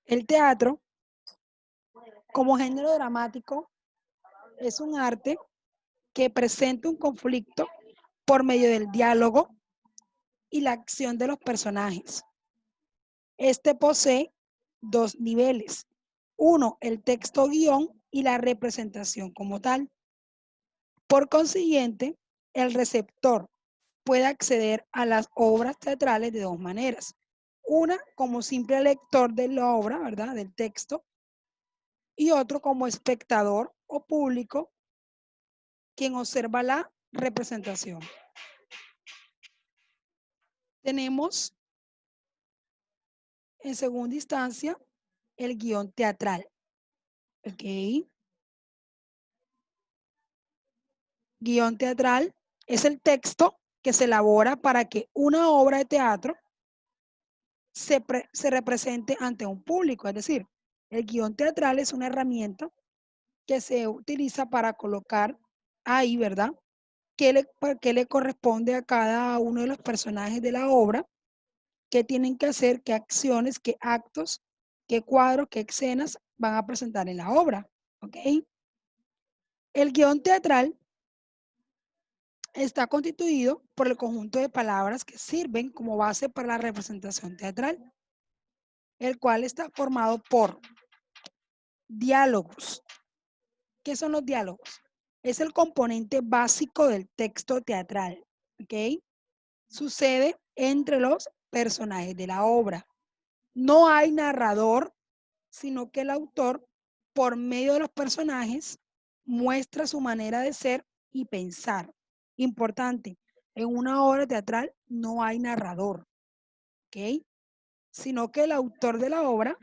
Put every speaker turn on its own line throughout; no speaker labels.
El teatro, como género dramático, es un arte que presenta un conflicto por medio del diálogo y la acción de los personajes. Este posee dos niveles. Uno, el texto guión y la representación como tal. Por consiguiente, el receptor puede acceder a las obras teatrales de dos maneras. Una, como simple lector de la obra, ¿verdad? Del texto, y otro como espectador o público quien observa la representación. Tenemos en segunda instancia el guión teatral. ¿Ok? Guión teatral es el texto que se elabora para que una obra de teatro se represente ante un público. Es decir, el guión teatral es una herramienta que se utiliza para colocar ahí, ¿verdad? ¿Qué le corresponde a cada uno de los personajes de la obra? ¿Qué tienen que hacer? ¿Qué acciones? ¿Qué actos? ¿Qué cuadros? ¿Qué escenas van a presentar en la obra? ¿Ok? El guión teatral está constituido por el conjunto de palabras que sirven como base para la representación teatral, el cual está formado por diálogos. ¿Qué son los diálogos? Es el componente básico del texto teatral. ¿Ok? Sucede entre los personajes de la obra. No hay narrador, sino que el autor, por medio de los personajes, muestra su manera de ser y pensar. Importante, en una obra teatral no hay narrador, ¿ok? Sino que el autor de la obra,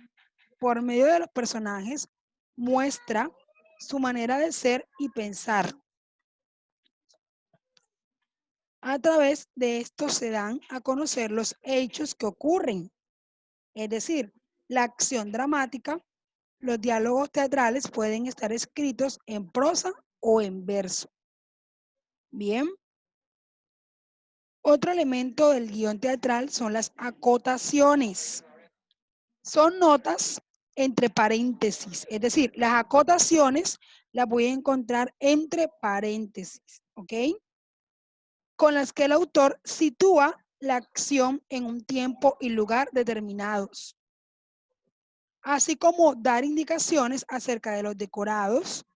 por medio de los personajes, muestra su manera de ser y pensar. A través de esto se dan a conocer los hechos que ocurren, es decir, la acción dramática. Los diálogos teatrales pueden estar escritos en prosa o en verso. Bien. Otro elemento del guión teatral son las acotaciones. Son notas entre paréntesis, es decir, las acotaciones las voy a encontrar entre paréntesis, ¿ok? Con las que el autor sitúa la acción en un tiempo y lugar determinados, así como dar indicaciones acerca de los decorados,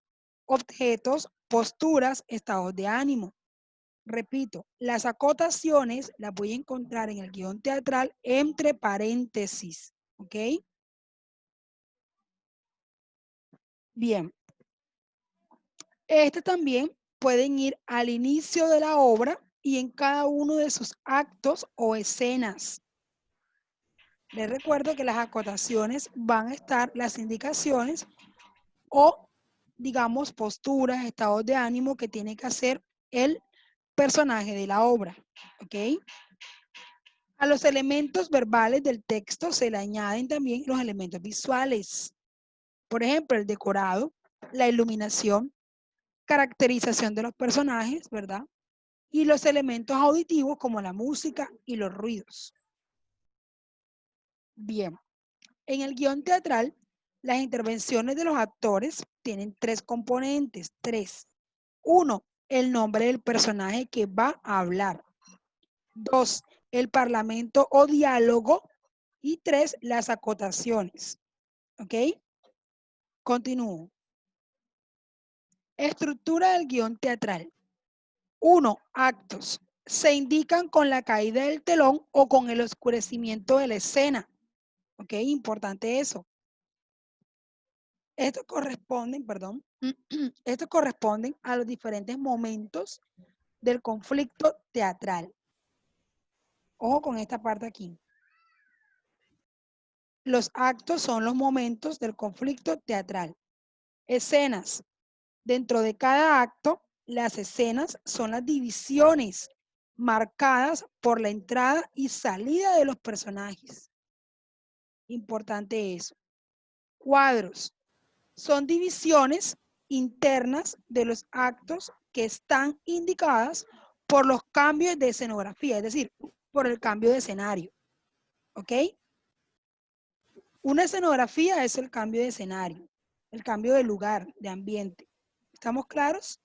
objetos, posturas, estados de ánimo. Repito, las acotaciones las voy a encontrar en el guión teatral entre paréntesis, ¿ok? Bien, este también pueden ir al inicio de la obra y en cada uno de sus actos o escenas. Les recuerdo que las acotaciones van a estar las indicaciones o, digamos, posturas, estados de ánimo que tiene que hacer el personaje de la obra, ¿ok? A los elementos verbales del texto se le añaden también los elementos visuales. Por ejemplo, el decorado, la iluminación, caracterización de los personajes, ¿verdad? Y los elementos auditivos como la música y los ruidos. Bien, en el guión teatral, las intervenciones de los actores tienen tres componentes, tres. Uno, el nombre del personaje que va a hablar. Dos, el parlamento o diálogo. Y tres, las acotaciones. ¿Ok? Continúo. Estructura del guión teatral. 1. Actos. Se indican con la caída del telón o con el oscurecimiento de la escena. ¿Ok? Importante eso. Estos corresponden, perdón, estos corresponden a los diferentes momentos del conflicto teatral. Ojo con esta parte aquí. Los actos son los momentos del conflicto teatral. Escenas. Dentro de cada acto, las escenas son las divisiones marcadas por la entrada y salida de los personajes. Importante eso. Cuadros. Son divisiones internas de los actos que están indicadas por los cambios de escenografía, es decir, por el cambio de escenario. ¿Ok? Una escenografía es el cambio de escenario, el cambio de lugar, de ambiente. ¿Estamos claros?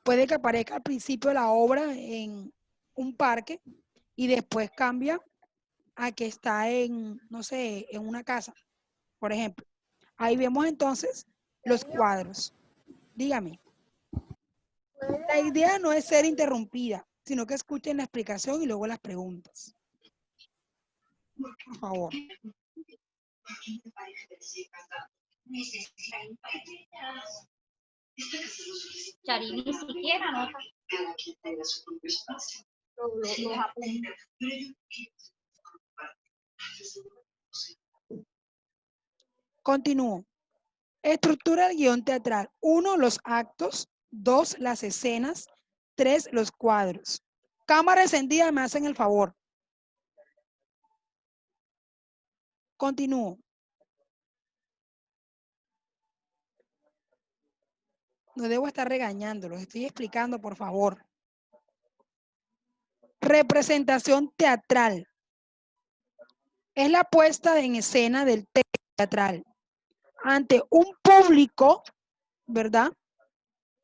Puede que aparezca al principio la obra en un parque y después cambia a que está en, no sé, en una casa, por ejemplo. Ahí vemos entonces los cuadros. Dígame. La idea no es ser interrumpida, sino que escuchen la explicación y luego las preguntas. Por favor.
Chari ni siquiera nota los apuntes.
Continúo. Estructura del guión teatral. 1, los actos. 2, las escenas. 3, los cuadros. Cámara encendida, me hacen el favor. Continúo. No debo estar regañándolos, estoy explicando, por favor. Representación teatral. Es la puesta en escena del texto teatral ante un público, ¿verdad?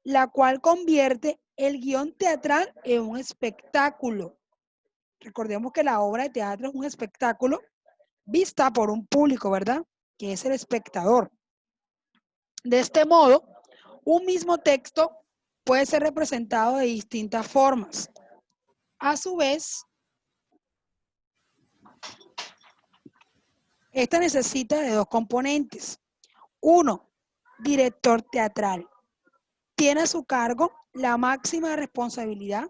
La cual convierte el guión teatral en un espectáculo. Recordemos que la obra de teatro es un espectáculo vista por un público, ¿verdad? Que es el espectador. De este modo, un mismo texto puede ser representado de distintas formas. A su vez, esta necesita de 2 componentes. 1, director teatral. Tiene a su cargo la máxima responsabilidad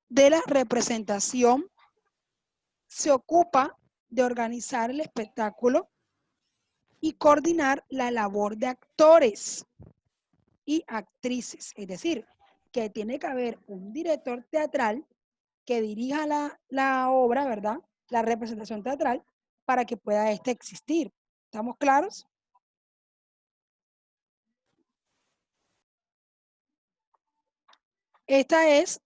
de la representación. Se ocupa de organizar el espectáculo y coordinar la labor de actores y actrices. Es decir, que tiene que haber un director teatral que dirija la obra, ¿verdad? La representación teatral para que pueda existir. ¿Estamos claros? Esta es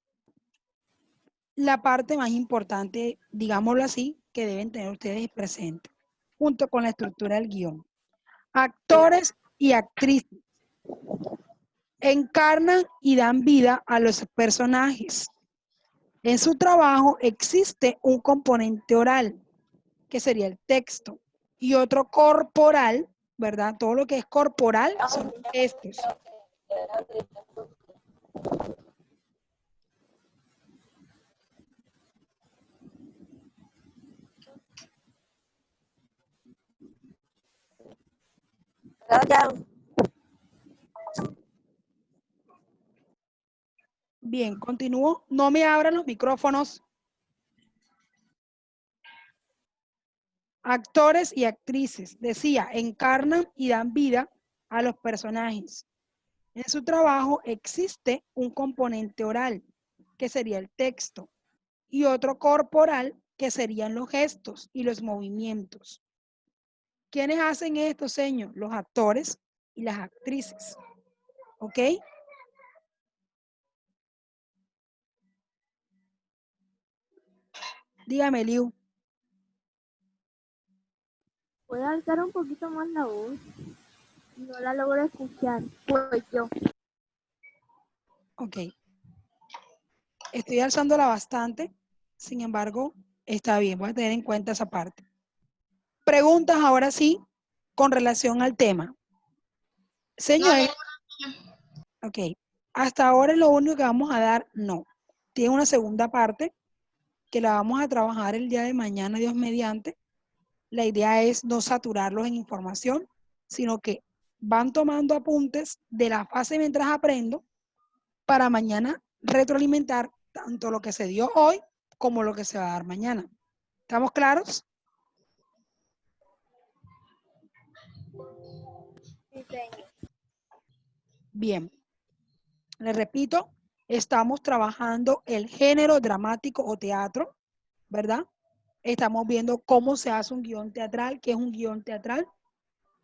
la parte más importante, digámoslo así, que deben tener ustedes presente, junto con la estructura del guión. Actores y actrices encarnan y dan vida a los personajes. En su trabajo existe un componente oral, que sería el texto, y otro corporal, ¿verdad? Todo lo que es corporal son estos. Bien, continúo. No me abran los micrófonos. Actores y actrices, decía, encarnan y dan vida a los personajes. En su trabajo existe un componente oral, que sería el texto, y otro corporal, que serían los gestos y los movimientos. ¿Quiénes hacen esto, señor? Los actores y las actrices. ¿Ok? Dígame, Liu.
¿Puede alzar un poquito más la voz? No la logro escuchar. Pues yo.
Ok. Estoy alzándola bastante. Sin embargo, está bien. Voy a tener en cuenta esa parte. Preguntas ahora sí con relación al tema. Señores. Ok. Hasta ahora es lo único que vamos a dar. No. Tiene una segunda parte que la vamos a trabajar el día de mañana, Dios mediante. La idea es no saturarlos en información, sino que van tomando apuntes de la fase mientras aprendo para mañana retroalimentar tanto lo que se dio hoy como lo que se va a dar mañana. ¿Estamos claros?
Sí, señor.
Bien. Les repito, estamos trabajando el género dramático o teatro, ¿verdad? Estamos viendo cómo se hace un guión teatral, qué es un guión teatral.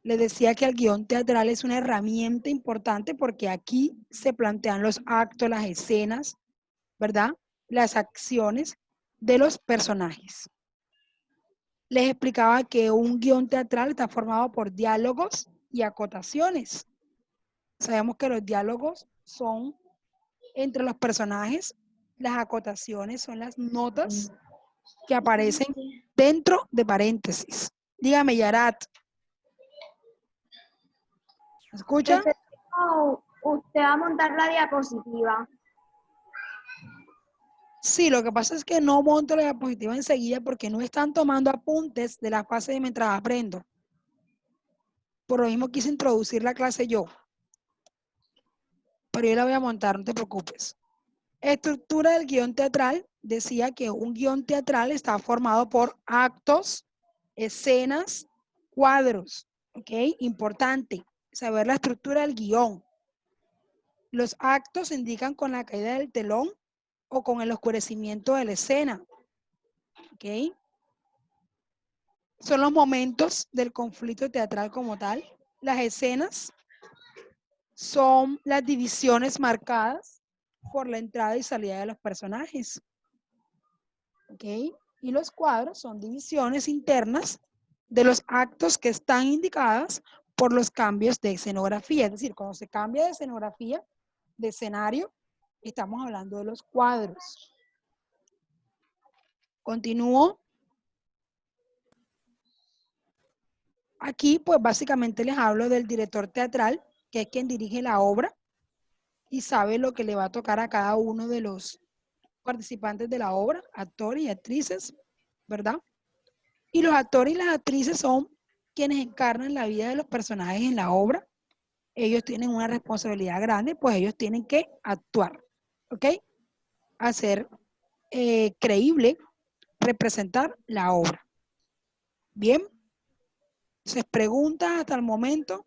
Les decía que el guión teatral es una herramienta importante porque aquí se plantean los actos, las escenas, ¿verdad? Las acciones de los personajes. Les explicaba que un guión teatral está formado por diálogos y acotaciones. Sabemos que los diálogos son entre los personajes, las acotaciones son las notas que aparecen dentro de paréntesis. Dígame, Yarat. ¿Me escucha?
Usted va a montar la diapositiva.
Sí, lo que pasa es que no monto la diapositiva enseguida porque no están tomando apuntes de la fase de mientras aprendo. Por lo mismo quise introducir la clase yo. Pero yo la voy a montar, no te preocupes. Estructura del guión teatral. Decía que un guión teatral está formado por actos, escenas, cuadros. ¿Ok? Importante saber la estructura del guión. Los actos se indican con la caída del telón o con el oscurecimiento de la escena. ¿Ok? Son los momentos del conflicto teatral como tal. Las escenas son las divisiones marcadas por la entrada y salida de los personajes. ¿Ok? Y los cuadros son divisiones internas de los actos que están indicadas por los cambios de escenografía. Es decir, cuando se cambia de escenografía, de escenario, estamos hablando de los cuadros. Continúo. Aquí, pues básicamente les hablo del director teatral, que es quien dirige la obra y sabe lo que le va a tocar a cada uno de los participantes de la obra, actores y actrices, ¿verdad? Y los actores y las actrices son quienes encarnan la vida de los personajes en la obra. Ellos tienen una responsabilidad grande, pues ellos tienen que actuar, ¿ok? Hacer creíble, representar la obra. Bien. ¿Se pregunta hasta el momento?